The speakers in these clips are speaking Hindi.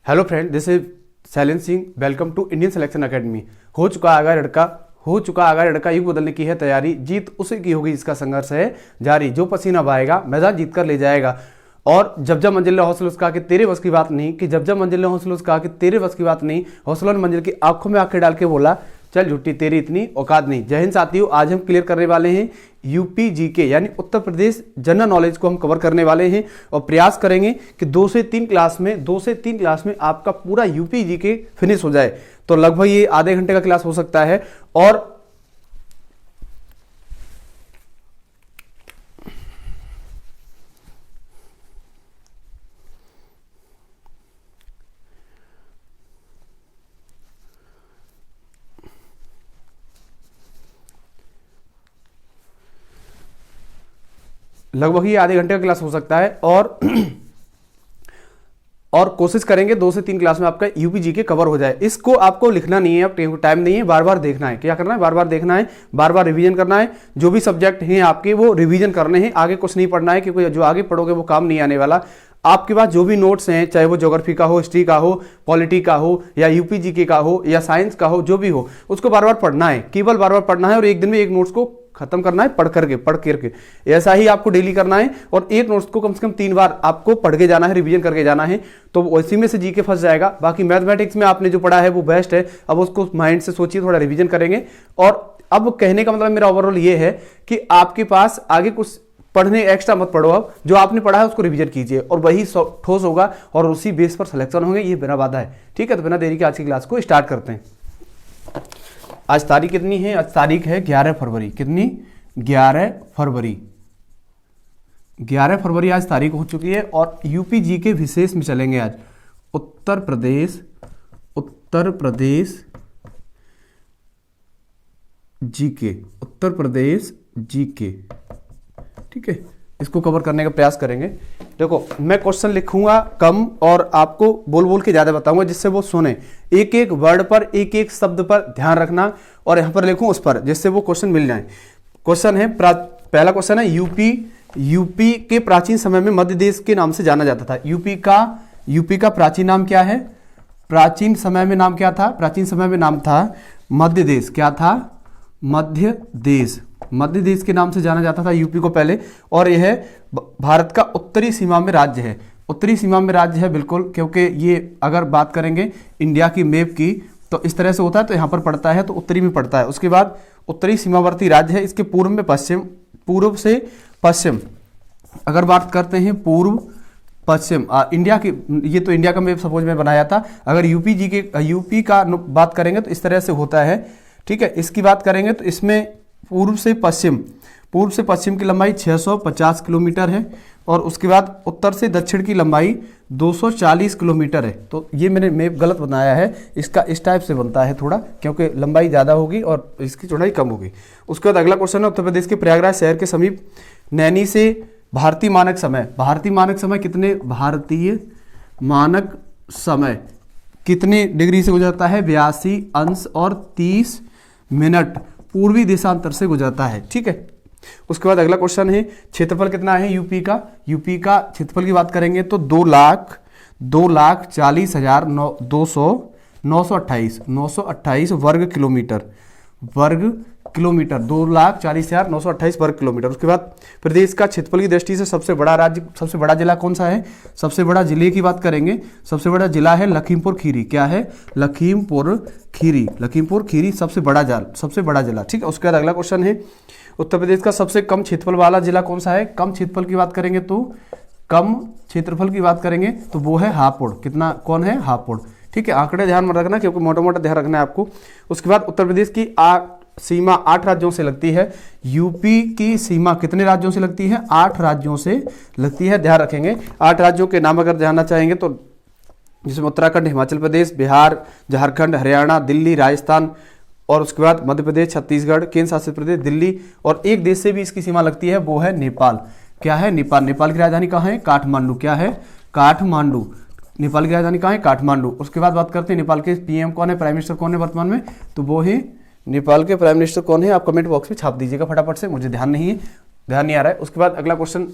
Hello friend, this is Shailendra Singh. Welcome to Indian selection academy. हो चुका आगा लड़का युग बदलने की है तैयारी, जीत उसी की होगी जिसका संघर्ष है जारी। जो पसीना बहाएगा मैदान जीत कर ले जाएगा। और जब जब मंजिल ने हौसला उसका कि तेरे बस की बात नहीं, कि जब जब मंजिल ने हौसला उसका कि तेरे बस की बात नहीं, हौसला ने मंजिल की आंखों में आंखें डाल के बोला चल झुट्टी तेरी इतनी औकात नहीं। जय हिंद साथियों, आज हम क्लियर करने वाले हैं यूपी जीके यानी उत्तर प्रदेश जनरल नॉलेज को हम कवर करने वाले हैं और प्रयास करेंगे कि 2 से 3 क्लास में आपका पूरा यूपी जीके फिनिश हो जाए। तो लगभग ये आधे घंटे का क्लास हो सकता है और लगभग ये आधे घंटे का क्लास हो सकता है और कोशिश करेंगे 2 से 3 क्लास में आपका यूपी जीके कवर हो जाए। इसको आपको लिखना नहीं है, अब टाइम नहीं है, बार बार देखना है। क्या करना है? बार बार देखना है, बार बार रिवीजन करना है। जो भी सब्जेक्ट हैं आपके वो रिवीजन करने हैं, आगे कुछ नहीं पढ़ना है, क्योंकि जो आगे पढ़ोगे वो काम नहीं आने वाला। आपके पास जो भी नोट्स हैं, चाहे वो ज्योग्राफी का हो, हिस्ट्री का हो, पॉलिटी का हो, या यूपी जीके का हो, या साइंस का हो, जो भी हो उसको बार बार पढ़ना है, केवल बार बार पढ़ना है। और एक दिन में एक नोट्स को खत्म करना है पढ़ करके ऐसा ही आपको डेली करना है। और एक नोट्स को कम से कम 3 बार आपको पढ़ के जाना है, रिवीजन करके जाना है, तो उसी में से जीके फंस जाएगा। बाकी मैथमेटिक्स में आपने जो पढ़ा है वो बेस्ट है, अब उसको माइंड से सोचिए, थोड़ा रिवीजन करेंगे। और अब कहने का मतलब मेरा ओवरऑल ये है कि आपके पास आगे कुछ पढ़ने एक्स्ट्रा मत पढ़ो, अब जो आपने पढ़ा है उसको रिवीजन कीजिए और वही ठोस होगा और उसी बेस पर सिलेक्शन होंगे, ये मेरा वादा है। ठीक है, तो बिना देरी के आज की क्लास को स्टार्ट करते हैं। आज तारीख कितनी है? आज तारीख है 11 फरवरी। कितनी? 11 फरवरी। 11 फरवरी आज तारीख हो चुकी है और यूपी जी के विशेष में चलेंगे आज। Uttar Pradesh GK, Uttar Pradesh GK. ठीक है, इसको कवर करने का प्रयास करेंगे। देखो, मैं क्वेश्चन लिखूंगा कम और आपको बोल बोल के ज्यादा बताऊंगा जिससे वो सुने। एक एक वर्ड पर, एक एक शब्द पर ध्यान रखना और यहां पर लिखूं उस पर, जिससे वो क्वेश्चन मिल जाए। क्वेश्चन है, पहला क्वेश्चन है, यूपी के प्राचीन समय में मध्य देश के नाम से जाना जाता था। यूपी का प्राचीन नाम क्या है? प्राचीन समय में नाम क्या था? प्राचीन समय में नाम था मध्य देश। क्या था? मध्य देश के नाम से जाना जाता था यूपी को पहले। और यह भारत का उत्तरी सीमा में राज्य है। उत्तरी सीमा में राज्य है बिल्कुल, क्योंकि ये अगर बात करेंगे इंडिया की मैप की तो इस तरह से होता है, तो यहाँ पर पड़ता है तो उत्तरी में पड़ता है। उसके बाद उत्तरी सीमावर्ती राज्य है। इसके पूर्व में पूर्व से पश्चिम अगर बात करते हैं, पूर्व पश्चिम इंडिया की, ये तो इंडिया का मैप सपोज में बनाया था। अगर यूपी का बात करेंगे तो इस तरह से होता है। ठीक है, इसकी बात करेंगे तो इसमें पूर्व से पश्चिम की लंबाई 650 किलोमीटर है और उसके बाद उत्तर से दक्षिण की लंबाई 240 किलोमीटर है। तो ये मैंने मैप गलत बनाया है, इसका इस टाइप से बनता है थोड़ा, क्योंकि लंबाई ज़्यादा होगी और इसकी चौड़ाई कम होगी। उसके बाद अगला क्वेश्चन है, उत्तर प्रदेश के प्रयागराज शहर के समीप नैनी से भारतीय मानक समय कितने? भारतीय मानक समय कितने डिग्री से गुजरता है? 82 अंश और 30 मिनट पूर्वी देशांतर से गुजरता है। ठीक है, उसके बाद अगला क्वेश्चन है, क्षेत्रफल कितना है यूपी का? यूपी का क्षेत्रफल की बात करेंगे तो 2,40,928 वर्ग किलोमीटर। 2,40,928 वर्ग किलोमीटर। उसके बाद प्रदेश का क्षेत्रफल की दृष्टि से सबसे बड़ा राज्य, सबसे बड़ा जिला कौन सा है? सबसे बड़ा जिले की बात करेंगे, सबसे बड़ा जिला है लखीमपुर खीरी। क्या है? लखीमपुर खीरी सबसे बड़ा जिला। ठीक है, उसके बाद अगला क्वेश्चन है, उत्तर प्रदेश का सबसे कम क्षेत्रफल वाला जिला कौन सा है? कम क्षेत्रफल की बात करेंगे तो वो है हापुड़। कितना? कौन है? हापुड़। ठीक है, आंकड़े ध्यान में रखना, क्योंकि मोटा ध्यान रखना है आपको। उसके बाद उत्तर प्रदेश की सीमा 8 राज्यों से लगती है। यूपी की सीमा कितने राज्यों से लगती है? 8 राज्यों से लगती है, ध्यान रखेंगे। 8 राज्यों के नाम अगर जानना चाहेंगे तो जिसमें उत्तराखंड, हिमाचल प्रदेश, बिहार, झारखंड, हरियाणा, दिल्ली, राजस्थान, और उसके बाद मध्य प्रदेश, छत्तीसगढ़, केंद्र शासित प्रदेश दिल्ली, और एक देश से भी इसकी सीमा लगती है, वो है नेपाल। क्या है? नेपाल। नेपाल की राजधानी कहाँ है? काठमांडू। क्या है? काठमांडू। नेपाल की राजधानी कहाँ है? काठमांडू। उसके बाद बात करते हैं नेपाल के पीएम कौन है, प्राइम मिनिस्टर कौन है वर्तमान में, तो वो है नेपाल के प्राइम मिनिस्टर कौन है? आप कमेंट बॉक्स में छाप दीजिएगा फटाफट से, मुझे ध्यान नहीं आ रहा है। उसके बाद अगला क्वेश्चन,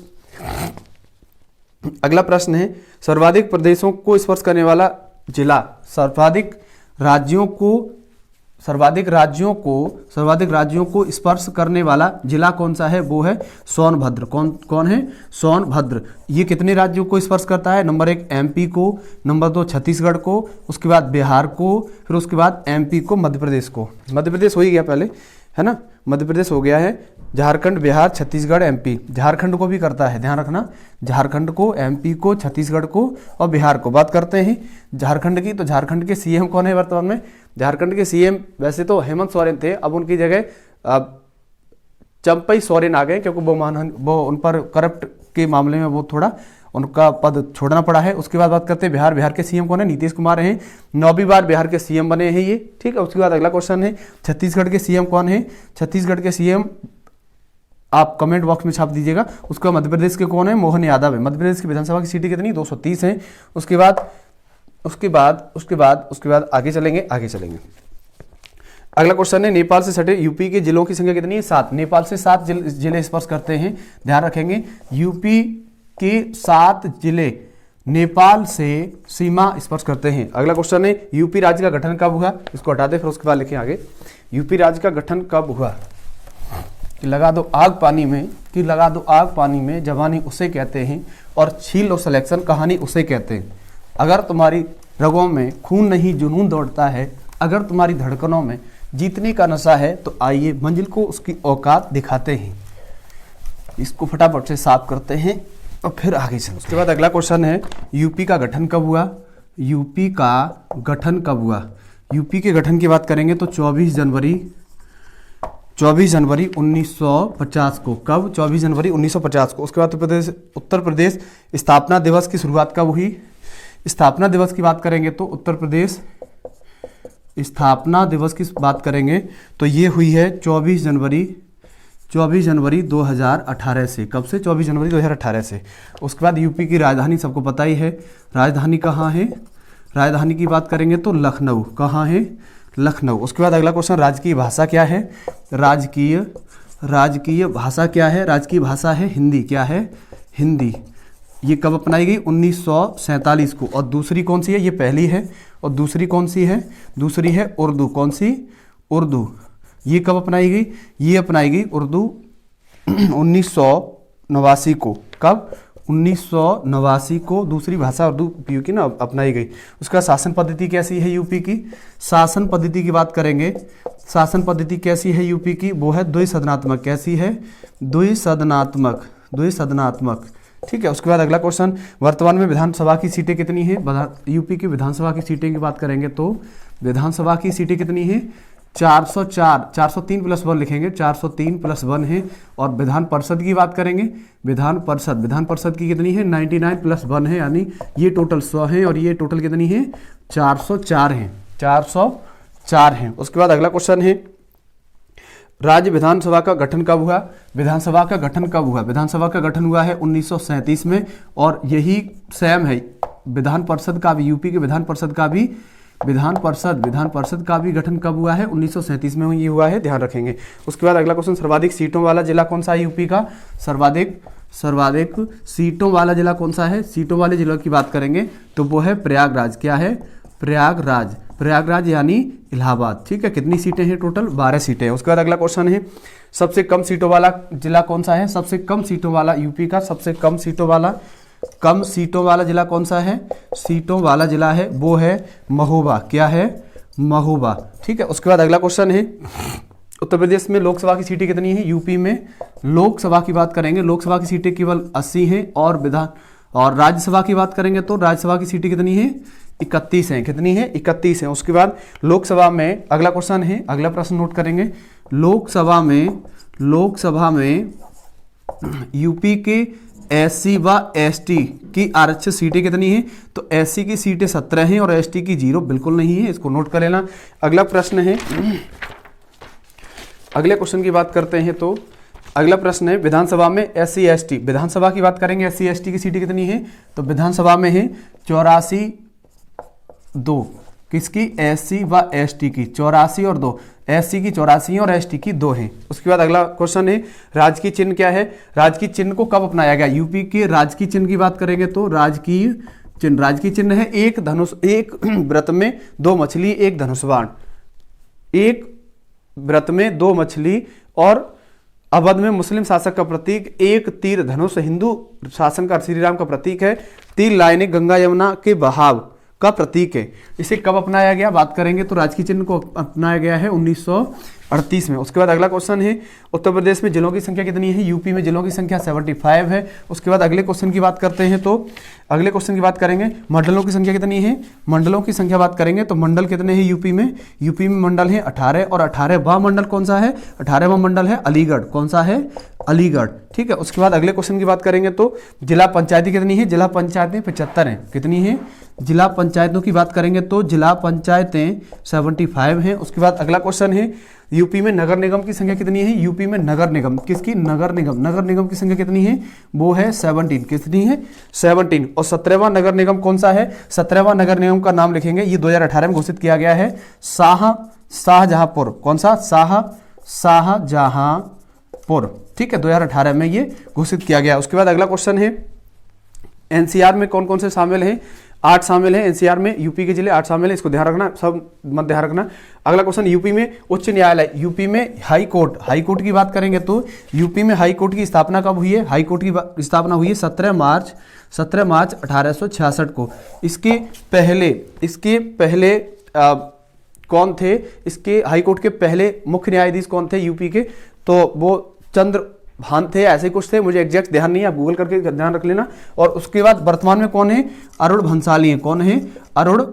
अगला प्रश्न है, सर्वाधिक प्रदेशों को स्पर्श करने वाला जिला, सर्वाधिक राज्यों को स्पर्श करने वाला जिला कौन सा है? वो है सोनभद्र। कौन है? सोनभद्र। ये कितने राज्यों को स्पर्श करता है? नंबर 1 एमपी को, नंबर 2 छत्तीसगढ़ को, उसके बाद बिहार को, फिर उसके बाद एमपी को, मध्य प्रदेश को। मध्य प्रदेश हो ही गया पहले, है ना, मध्य प्रदेश हो गया है। झारखंड, बिहार, छत्तीसगढ़, एमपी। झारखंड को भी करता है, ध्यान रखना, झारखंड को, एमपी को, छत्तीसगढ़ को और बिहार को। बात करते हैं झारखंड की, तो झारखंड के सीएम कौन है वर्तमान में? झारखंड के सीएम वैसे तो हेमंत सोरेन थे, अब उनकी जगह चंपई सोरेन आ गए, क्योंकि वो उन पर करप्ट के मामले में वो थोड़ा उनका पद छोड़ना पड़ा है। उसके बाद बात करते हैं बिहार। बिहार के सीएम कौन है? नीतीश कुमार हैं, 9वीं बार बिहार के सीएम बने हैं ये, ठीक है। उसके बाद अगला क्वेश्चन है छत्तीसगढ़ के सीएम कौन है? छत्तीसगढ़ के सीएम आप कमेंट बॉक्स में छाप दीजिएगा। उसका मध्य प्रदेश के कौन है? मोहन यादव है। मध्य प्रदेश की विधानसभा की सीटें कितनी? 230 हैं। उसके बाद आगे चलेंगे। अगला क्वेश्चन है नेपाल से सटे यूपी के जिलों की संख्या कितनी है? 7। नेपाल से 7 जिले स्पर्श करते हैं, ध्यान रखेंगे। यूपी के 7 जिले नेपाल से सीमा स्पर्श करते हैं। अगला क्वेश्चन है यूपी राज्य का गठन कब हुआ? इसको हटा दे, फिर उसके बाद लिखें आगे। यूपी राज्य का गठन कब हुआ? कि लगा दो आग पानी में जवानी उसे कहते हैं और छील लो सिलेक्शन कहानी उसे कहते हैं। अगर तुम्हारी रगों में खून नहीं जुनून दौड़ता है, अगर तुम्हारी धड़कनों में जीतने का नशा है, तो आइए मंजिल को उसकी औकात दिखाते हैं। इसको फटाफट से साफ करते हैं और फिर आगे चलते हैं। उसके बाद अगला क्वेश्चन है यूपी का गठन कब हुआ? यूपी के गठन की बात करेंगे तो 24 जनवरी 1950 को। कब? 24 जनवरी 1950 को। उसके बाद उत्तर प्रदेश स्थापना दिवस की शुरुआत कब हुई? स्थापना दिवस की बात करेंगे तो उत्तर प्रदेश स्थापना दिवस की बात करेंगे तो ये हुई है 24 जनवरी 2018 से। कब से? 24 जनवरी 2018 से। उसके बाद यूपी की राजधानी सबको पता ही है, राजधानी कहाँ है? राजधानी की बात करेंगे तो लखनऊ। कहाँ है? लखनऊ। उसके बाद अगला क्वेश्चन राजकीय भाषा क्या है? राजकीय भाषा क्या है? राजकीय भाषा है हिंदी। क्या है? हिंदी। ये कब अपनाई गई? 1947 को। और दूसरी कौन सी है? ये पहली है। और दूसरी कौन सी है? दूसरी है उर्दू। कौन सी? उर्दू। ये कब अपनाई गई? ये अपनाई गई उर्दू 1989 को। कब? 1989 को दूसरी भाषा उर्दू उपयोग की ना अपनाई गई। उसका शासन पद्धति कैसी है यूपी की? शासन पद्धति की बात करेंगे, शासन पद्धति कैसी है यूपी की? वो है द्विसदनात्मक। कैसी है? द्विसदनात्मक। ठीक है। उसके बाद अगला क्वेश्चन वर्तमान में विधानसभा की सीटें कितनी है? यूपी की विधानसभा की सीटें की बात करेंगे तो विधानसभा की सीटें कितनी है? 404। 403 प्लस 1 लिखेंगे, 403 प्लस 1 है। और विधान परिषद की बात करेंगे, विधान परिषद की कितनी है? 99 प्लस 1 है, यानी ये टोटल 100 है और ये टोटल कितनी है? 404 है। 404 है। उसके बाद अगला क्वेश्चन है राज्य विधानसभा का गठन कब हुआ? विधानसभा का गठन कब हुआ? विधानसभा का गठन हुआ है 1937 में। और यही सेम है विधान परिषद का भी, यूपी के विधान परिषद का भी गठन कब हुआ है? 1937 में ये हुआ है, ध्यान रखेंगे। उसके बाद अगला क्वेश्चन सर्वाधिक सीटों वाला जिला कौन सा है यूपी का? सर्वाधिक सीटों वाला जिला कौन सा है? सीटों वाले जिलों की बात करेंगे तो वो है प्रयागराज। क्या है? प्रयागराज यानी इलाहाबाद। ठीक है। कितनी सीटें हैं? टोटल 12 सीटें हैं। उसके बाद अगला क्वेश्चन है सबसे कम सीटों वाला जिला कौन सा है? सबसे कम सीटों वाला यूपी का सबसे कम सीटों वाला जिला कौन सा है? सीटों वाला जिला है वो है महोबा। क्या है? महोबा। ठीक है। उसके बाद अगला क्वेश्चन है उत्तर प्रदेश में लोकसभा की सीटें कितनी है? यूपी में लोकसभा की बात करेंगे, लोकसभा की सीटें केवल 80 हैं। और राज्यसभा की बात करेंगे तो राज्यसभा की सीटें कितनी है? 31 हैं। कितनी है? 31 हैं। उसके बाद लोकसभा में अगला क्वेश्चन है, अगला प्रश्न नोट करेंगे, लोकसभा में यूपी के एससी व एसटी की आरक्षित सीटें कितनी हैं? तो एससी की सीटें 17 हैं और एसटी की 0 बिल्कुल नहीं है, इसको नोट कर लेना। अगला प्रश्न है, अगले क्वेश्चन की बात करते हैं तो अगला प्रश्न है विधानसभा में एससी एसटी, विधानसभा की बात करेंगे, एससी एसटी की सीटें कितनी है? तो विधानसभा में है 84 2। किसकी? एससी व एसटी की 84 और 2, एससी की 84 और एसटी की 2 हैं। उसके बाद अगला क्वेश्चन है राजकीय चिन्ह क्या है? राजकीय चिन्ह को कब अपनाया गया? यूपी के राजकीय चिन्ह की बात करेंगे तो राजकीय चिन्ह, राजकीय चिन्ह है एक धनुष, एक व्रत में दो मछली, एक धनुष बाण, एक व्रत में दो मछली, और अवध में मुस्लिम शासक का प्रतीक, एक तीर धनुष हिंदू शासन का श्री राम का प्रतीक है, तीन लाइनें गंगा यमुना के बहाव का प्रतीक है। इसे कब अपनाया गया बात करेंगे तो राजकीय चिन्ह को अपनाया गया है 1938 में। उसके बाद अगला क्वेश्चन है उत्तर प्रदेश में जिलों की संख्या कितनी है, यूपी में जिलों की संख्या 75 है। उसके बाद अगले क्वेश्चन की बात करते हैं तो अगले क्वेश्चन की बात करेंगे मंडलों की संख्या कितनी है, मंडलों की संख्या बात करेंगे तो मंडल कितने हैं यूपी में, यूपी में मंडल है 18 और 18वां मंडल कौन सा है, 18वां मंडल है अलीगढ़, कौन सा है अलीगढ़, ठीक है। उसके बाद अगले क्वेश्चन की बात करेंगे तो जिला पंचायती कितनी है, जिला पंचायतें 75 हैं, कितनी है, जिला पंचायतों की बात करेंगे तो जिला पंचायतें 75 हैं। उसके बाद अगला क्वेश्चन है यूपी में नगर निगम की संख्या कितनी है, यूपी में नगर निगम, किसकी, नगर निगम, नगर निगम की संख्या कितनी है, वो है 17, कितनी है 17। और 17वां नगर निगम कौन सा है, 17वां नगर निगम का नाम लिखेंगे, ये 2018 में घोषित किया गया है शाहजहांपुर, कौन सा, शाहजहांपुर, ठीक है, 2018 में ये घोषित किया गया। उसके बाद अगला क्वेश्चन है एनसीआर में कौन कौन से शामिल हैं, 8 शामिल हैं एनसीआर में, यूपी के जिले 8 शामिल हैं, इसको ध्यान रखना, सब मत ध्यान रखना। अगला क्वेश्चन यूपी में उच्च न्यायालय, यूपी में हाई कोर्ट, हाई कोर्ट की बात करेंगे तो यूपी में हाई कोर्ट की स्थापना कब हुई है, हाई कोर्ट की स्थापना हुई है 17 मार्च 1866 को। इसके पहले कौन थे, इसके हाई कोर्ट के पहले मुख्य न्यायाधीश कौन थे यूपी के, तो वो चंद्र भान थे, ऐसे कुछ थे, मुझे एग्जैक्ट ध्यान नहीं है, आप गूगल करके ध्यान रख लेना। और उसके बाद वर्तमान में कौन है, अरुण भंसाली हैं, कौन है, अरुण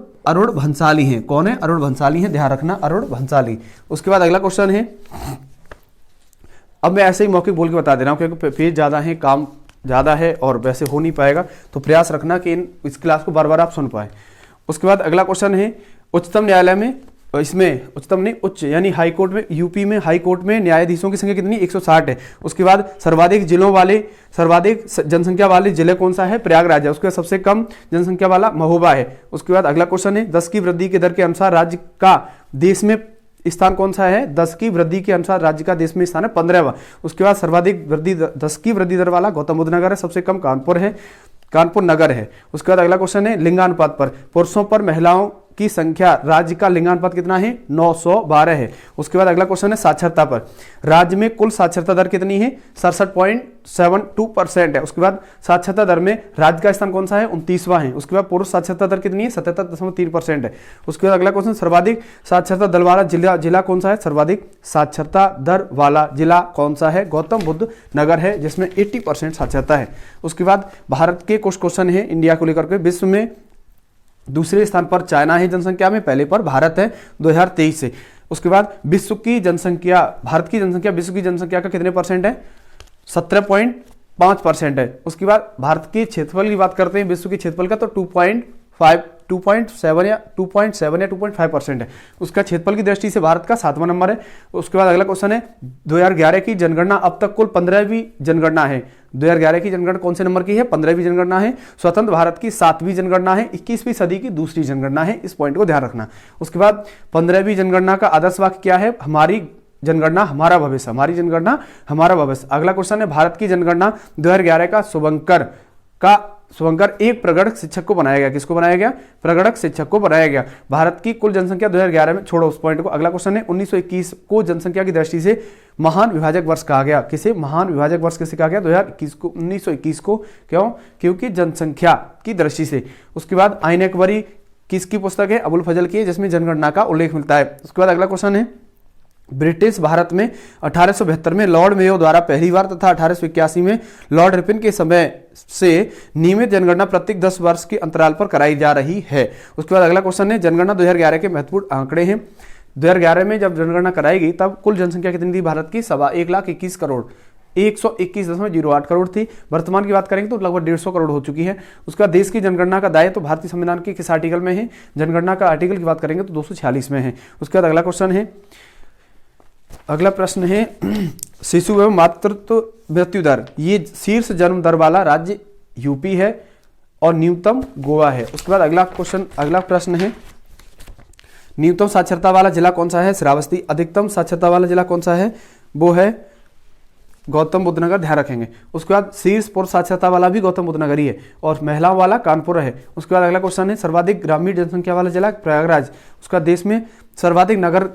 भंसाली हैं, कौन है, अरुण भंसाली हैं, ध्यान रखना अरुण भंसाली। उसके बाद अगला क्वेश्चन है, अब मैं ऐसे ही मौखिक बोल के बता दे रहा हूँ क्योंकि पेज ज़्यादा है, काम ज़्यादा है और वैसे हो नहीं पाएगा, तो प्रयास रखना कि इस क्लास को बार बार आप सुन पाए। उसके बाद अगला क्वेश्चन है उच्चतम न्यायालय में, इसमें उच्चतम नहीं उच्च यानी हाई कोर्ट में, यूपी में हाई कोर्ट में न्यायाधीशों की संख्या कितनी, 160 है। उसके बाद सर्वाधिक जनसंख्या वाले जिले कौन सा है, प्रयागराज है। उसके बाद सबसे कम जनसंख्या वाला महोबा है। उसके बाद अगला क्वेश्चन है 10 की वृद्धि की दर के अनुसार राज्य का देश में स्थान कौन सा है, 10 की वृद्धि के अनुसार राज्य का देश में स्थान है 15वां। उसके बाद सर्वाधिक वृद्धि 10 की वृद्धि दर वाला गौतम बुद्ध नगर है, सबसे कम कानपुर नगर है। उसके बाद अगला क्वेश्चन है लिंगानुपात पर, पुरुषों पर महिलाओं की संख्या राज्य का लिंगानुपात कितना है, 912 है। उसके बाद अगला क्वेश्चन है साक्षरता पर, राज्य में कुल साक्षरता दर कितनी है, 67.72% है। उसके बाद साक्षरता दर में राज्य का स्थान कौन सा है, 29वां है। उसके बाद पुरुष साक्षरता दर कितनी है, 77.3% है। उसके बाद अगला क्वेश्चन सर्वाधिक साक्षरता दर वाला जिला कौन सा है, सर्वाधिक साक्षरता दर वाला जिला कौन सा है, गौतम बुद्ध नगर है, जिसमें 80% साक्षरता है। उसके बाद भारत के कुछ क्वेश्चन है इंडिया को लेकर के, विश्व में दूसरे स्थान पर चाइना है जनसंख्या में, पहले पर भारत है 2023 से। उसके बाद विश्व की जनसंख्या, भारत की जनसंख्या विश्व की जनसंख्या का कितने परसेंट है, 17.5% है। उसके बाद भारत के क्षेत्रफल की बात करते हैं, विश्व के क्षेत्रफल का तो 2.7 या 2.5% है। उसका क्षेत्रफल की दृष्टि से भारत का 7वां नंबर है। उसके बाद अगला क्वेश्चन है 2011 की जनगणना, अब तक कुल 15वीं जनगणना है। 2011 की जनगणना कौन से नंबर की है, 15वीं जनगणना है। स्वतंत्र भारत की 7वीं जनगणना है, 21वीं सदी की दूसरी जनगणना है, इस पॉइंट को ध्यान रखना। उसके बाद 15वीं जनगणना का आदर्श वाक्य क्या है, हमारी जनगणना हमारा भविष्य, हमारी जनगणना हमारा भविष्य। अगला क्वेश्चन है भारत की जनगणना 2011 का शुभंकर एक प्रगणक शिक्षक को बनाया गया, किसको बनाया गया, प्रगणक शिक्षक को बनाया गया। भारत की कुल जनसंख्या 2011 में, छोड़ो उस पॉइंट को। अगला क्वेश्चन है 1921 को जनसंख्या की दृष्टि से महान विभाजक वर्ष कहा गया, किसे, महान विभाजक वर्ष किसे कहा गया, 1921 को। क्यों, क्योंकि जनसंख्या की दृष्टि से। उसके बाद आईन अकबरी किसकी पुस्तक है, अबुल फजल की, जिसमें जनगणना का उल्लेख मिलता है। उसके बाद अगला क्वेश्चन है ब्रिटिश भारत में 1872 में लॉर्ड मेयो द्वारा पहली बार तथा 1881 में लॉर्ड रिपन के समय से नियमित जनगणना प्रत्येक 10 वर्ष के अंतराल पर कराई जा रही है। उसके बाद अगला क्वेश्चन है जनगणना 2011 के महत्वपूर्ण आंकड़े हैं। 2011 में जब जनगणना कराई गई तब कुल जनसंख्या कितनी थी भारत की, 1,21 करोड़ 121.08 करोड़ थी। वर्तमान की बात करेंगे तो लगभग 150 करोड़ हो चुकी है। उसका देश की जनगणना का दायित्व तो भारतीय संविधान के किस आर्टिकल में है, जनगणना का आर्टिकल की बात करेंगे तो 246 में है। उसके बाद अगला क्वेश्चन है, अगला प्रश्न है शिशु एवं मातृत्व मृत्यु दर, ये शीर्ष जन्म दर वाला राज्य यूपी है और न्यूनतम गोवा है। उसके बाद अगला प्रश्न है न्यूनतम साक्षरता वाला जिला कौन सा है, श्रावस्ती। अधिकतम साक्षरता वाला जिला कौन सा है, वो है गौतम बुद्ध नगर, ध्यान रखेंगे। उसके बाद शीर्ष पुरुष साक्षरता वाला भी गौतम बुद्ध नगर ही है, और महिलाओं वाला कानपुर है। उसके बाद अगला क्वेश्चन है सर्वाधिक ग्रामीण जनसंख्या वाला जिला प्रयागराज। उसका देश में सर्वाधिक नगर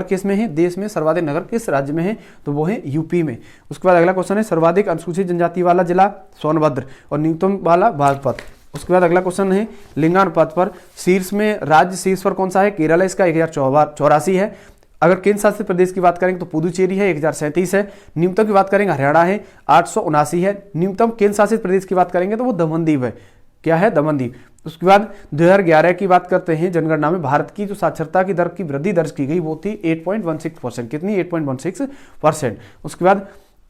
किस में है, देश में सर्वाधिक नगर किस राज्य में है, तो वो है यूपी में। उसके बाद अगला क्वेश्चन है सर्वाधिक अनुसूचित जनजाति वाला जिला सोनभद्र और न्यूनतम वाला बागपत। उसके बाद अगला क्वेश्चन है लिंगानुपात पर शीर्ष में राज्य शीर्ष पर कौन सा है, केरल है, इसका 1084 है। अगर केंद्र शासित प्रदेश की बात करेंगे तो पुदुचेरी है, 1037 है। न्यूनतम की बात करेंगे हरियाणा है, 879 है। न्यूनतम केंद्र शासित प्रदेश की बात करेंगे तो वो दमनदीप है, क्या है, दमनदीप। उसके बाद 2011 की बात करते हैं, जनगणना में भारत की जो साक्षरता की दर की वृद्धि दर्ज की गई वो थी 8.16%। कितनी, 8.16%। उसके बाद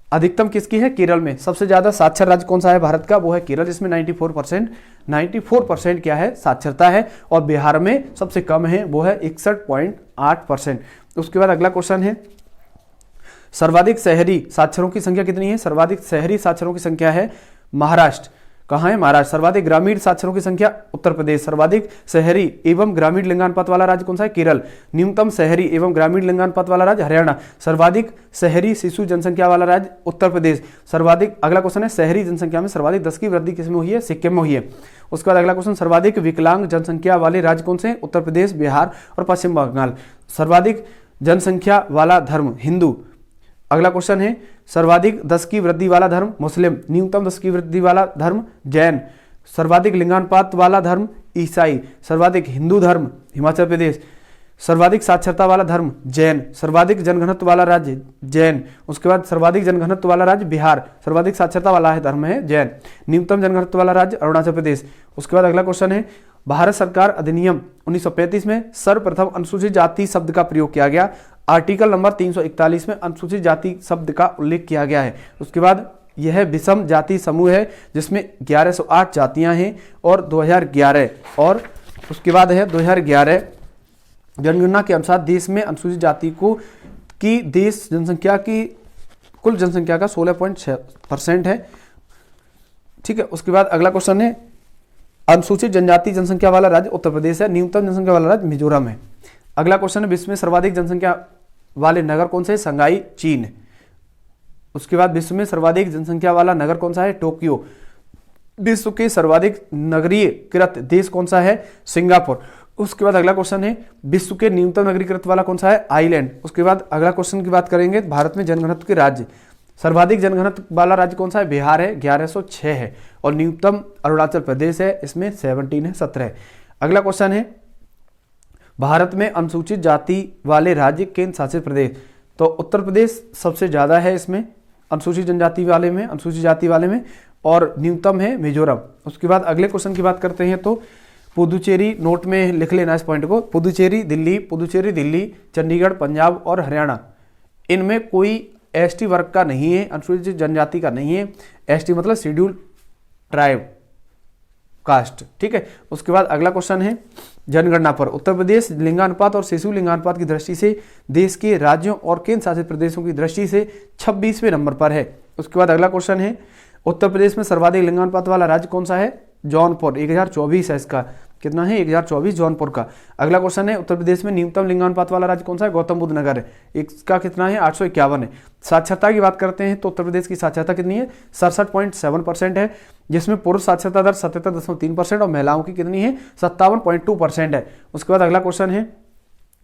अधिकतम किसकी है, केरल में। सबसे ज्यादा साक्षर राज्य कौन सा है भारत का, वो है केरल, जिसमें 94% क्या है, साक्षरता है। और बिहार में सबसे कम है, वो है 61.8%। उसके बाद अगला क्वेश्चन है सर्वाधिक शहरी साक्षरों की संख्या कितनी है, सर्वाधिक शहरी साक्षरों की संख्या है महाराष्ट्र। कहाँ है, महाराष्ट्र। सर्वाधिक ग्रामीण साक्षरों की संख्या उत्तर प्रदेश। सर्वाधिक शहरी एवं ग्रामीण लिंगानुपात वाला राज्य कौन सा है, केरल। न्यूनतम शहरी एवं ग्रामीण लिंगानुपात वाला राज्य हरियाणा। सर्वाधिक शहरी शिशु जनसंख्या वाला राज्य उत्तर प्रदेश। सर्वाधिक, अगला क्वेश्चन है शहरी जनसंख्या में सर्वाधिक 10 की वृद्धि किसमें हुई है, सिक्किम में हुई है। उसके बाद अगला क्वेश्चन सर्वाधिक विकलांग जनसंख्या वाले राज्य कौन से हैं, उत्तर प्रदेश, बिहार और पश्चिम बंगाल। सर्वाधिक जनसंख्या वाला धर्म हिंदू। अगला क्वेश्चन है सर्वाधिक 10 की वृद्धि वाला धर्म मुस्लिम। न्यूनतम 10 की वृद्धि वाला धर्म जैन। सर्वाधिक लिंगानुपात वाला धर्म ईसाई। सर्वाधिक हिंदू धर्म हिमाचल प्रदेश। सर्वाधिक साक्षरता वाला धर्म जैन। सर्वाधिक जनघनत्व वाला राज्य जैन। उसके बाद सर्वाधिक जनघनत्व वाला राज्य बिहार। सर्वाधिक साक्षरता वाला है धर्म है जैन। न्यूनतम जनघनत्व वाला राज्य अरुणाचल प्रदेश। उसके बाद अगला क्वेश्चन है भारत सरकार अधिनियम 1935 में सर्वप्रथम अनुसूचित जाति शब्द का प्रयोग किया गया। आर्टिकल नंबर 341 में अनुसूचित जाति शब्द का उल्लेख किया गया है। उसके बाद यह विषम जाति समूह है जिसमें 1108 जातियां हैं और 2011 और उसके बाद है 2011 जनगणना के अनुसार देश में अनुसूचित जाति को की देश जनसंख्या की कुल जनसंख्या का 16.6% है। ठीक है। उसके बाद अगला क्वेश्चन है अनुसूचित जनजाति जनसंख्या वाला राज्य उत्तर प्रदेश है। न्यूनतम जनसंख्या वाला राज्य मिजोरम है। अगला क्वेश्चन है विश्व में सर्वाधिक जनसंख्या वाले नगर कौन से, संघाई चीन। उसके बाद विश्व में सर्वाधिक जनसंख्या वाला नगर कौन सा है, टोक्यो। विश्व के सर्वाधिक नगरीकृत देश कौन सा है, सिंगापुर। उसके बाद अगला क्वेश्चन है विश्व के न्यूनतम नगरीकृत वाला कौन सा है, आइलैंड। उसके बाद अगला क्वेश्चन की बात करेंगे भारत में जनघनत्व के राज्य। सर्वाधिक जनघनत्व वाला राज्य कौन सा है, बिहार है, 1106 है। और न्यूनतम अरुणाचल प्रदेश है, इसमें 17 है, 17 है। अगला क्वेश्चन है भारत में अनुसूचित जाति वाले राज्य केंद्र शासित प्रदेश। तो उत्तर प्रदेश सबसे ज्यादा है इसमें अनुसूचित जनजाति वाले में, अनुसूचित जाति वाले में, और न्यूनतम है मिजोरम। उसके बाद अगले क्वेश्चन की बात करते हैं तो पुदुचेरी, नोट में लिख लेना इस पॉइंट को, पुदुचेरी दिल्ली, चंडीगढ़, पंजाब और हरियाणा, इनमें कोई एसटी वर्ग का नहीं है, अनुसूचित जनजाति का नहीं है। एसटी मतलब शेड्यूल ट्राइब कास्ट। ठीक है। उसके बाद अगला क्वेश्चन है जनगणना पर उत्तर प्रदेश लिंगानुपात और शिशु लिंगानुपात की दृष्टि से देश के राज्यों और केंद्र शासित प्रदेशों की दृष्टि से 26वें नंबर पर है। उसके बाद अगला क्वेश्चन है उत्तर प्रदेश में सर्वाधिक लिंगानुपात वाला राज्य कौन सा है, जौनपुर, 1024 है इसका। कितना है, 1024 जौनपुर का। अगला क्वेश्चन है उत्तर प्रदेश में न्यूनतम लिंगानुपात वाला राज्य कौन सा है, गौतम बुद्ध नगर है, इसका कितना है, 851 है। साक्षरता की बात करते हैं तो उत्तर प्रदेश की साक्षरता कितनी है, 67.7% है, जिसमें पुरुष साक्षरता दर 77.3% और महिलाओं की कितनी है, 57.2% है। उसके बाद अगला क्वेश्चन है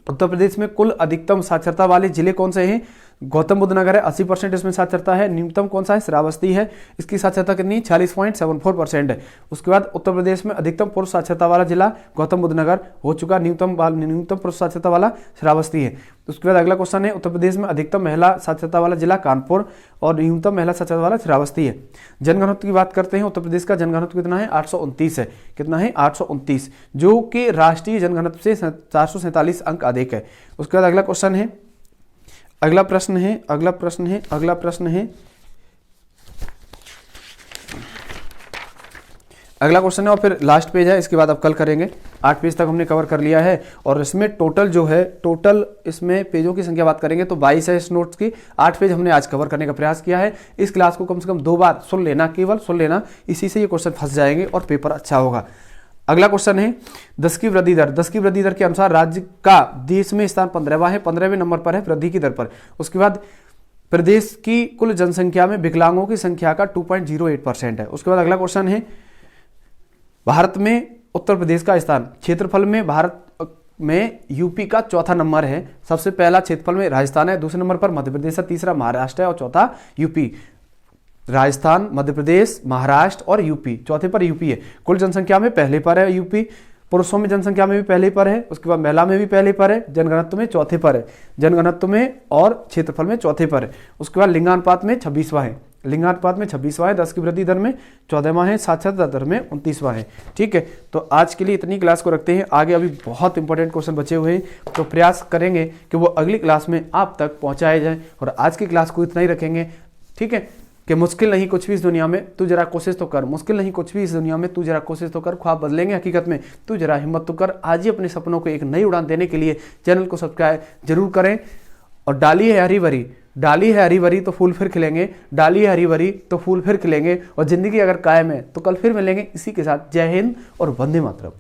उत्तर प्रदेश में कुल अधिकतम साक्षरता वाले जिले कौन से हैं, गौतम बुद्ध नगर है, 80% इसमें साक्षरता है। न्यूनतम कौन सा है, श्रावस्ती है, इसकी साक्षरता कितनी, 46.74% है। उसके बाद उत्तर प्रदेश में अधिकतम पुरुष साक्षरता वाला जिला गौतम बुद्ध नगर हो चुका, न्यूनतम पुरुष साक्षरता वाला श्रावस्ती है। उसके बाद अगला क्वेश्चन है उत्तर प्रदेश में अधिकतम महिला साक्षरता वाला जिला कानपुर और न्यूनतम महिला साक्षरता वाला श्रावस्ती है। जनघनत्व की बात करते हैं, उत्तर प्रदेश का जनघनत्व कितना है, 829 है। कितना है, 829, जो कि राष्ट्रीय जनघनत्व से 447 अंक अधिक है। उसके बाद अगला क्वेश्चन है, अगला प्रश्न है और फिर लास्ट पेज है, इसके बाद अब कल करेंगे। 8 पेज तक हमने कवर कर लिया है और इसमें टोटल इसमें पेजों की संख्या बात करेंगे तो 22 है इस नोट्स की। 8 पेज हमने आज कवर करने का प्रयास किया है। इस क्लास को कम से कम 2 बार सुन लेना, केवल सुन लेना, इसी से ये क्वेश्चन फंस जाएंगे और पेपर अच्छा होगा। अगला क्वेश्चन है 10 की वृद्धि दर। 10 की वृद्धि दर के अनुसार राज्य का देश में स्थान 15वां है, 15वें नंबर पर है वृद्धि की दर पर। उसके बाद प्रदेश की कुल जनसंख्या में विकलांगों की संख्या का 2.08% है। उसके बाद अगला क्वेश्चन है, भारत में उत्तर प्रदेश का स्थान क्षेत्रफल में भारत में यूपी का चौथा नंबर है। सबसे पहला क्षेत्रफल में राजस्थान है, दूसरे नंबर पर मध्य प्रदेश है, तीसरा महाराष्ट्र है और चौथा यूपी। राजस्थान, मध्य प्रदेश, महाराष्ट्र और यूपी, चौथे पर यूपी है। कुल जनसंख्या में पहले पर है यूपी, पुरुषों में जनसंख्या में भी पहले पर है, उसके बाद महिला में भी पहले पर है, जनघनत्व में चौथे पर है, जनघनत्व में और क्षेत्रफल में चौथे पर है। उसके बाद लिंगानुपात में 26वां है, लिंगानुपात में 26वां है, 10 की वृद्धि दर में 14वां है, साक्षरता दर में 29वां है। ठीक है, तो आज के लिए इतनी क्लास को रखते हैं। आगे अभी बहुत इंपॉर्टेंट क्वेश्चन बचे हुए हैं, तो प्रयास करेंगे कि वो अगली क्लास में आप तक पहुंचाए जाए। और आज की क्लास को इतना ही रखेंगे। ठीक है, कि मुश्किल नहीं कुछ भी इस दुनिया में, तू जरा कोशिश तो कर। मुश्किल नहीं कुछ भी इस दुनिया में, तू जरा कोशिश तो कर। ख्वाब बदलेंगे हकीकत में, तू जरा हिम्मत तो कर। आज ही अपने सपनों को एक नई उड़ान देने के लिए चैनल को सब्सक्राइब जरूर करें। और डाली है हरी भरी, डाली है हरी भरी तो फूल फिर खिलेंगे, डाली है हरी भरी तो फूल फिर खिलेंगे। और जिंदगी अगर कायम है तो कल फिर मिलेंगे। इसी के साथ जय हिंद और वंदे मातरम।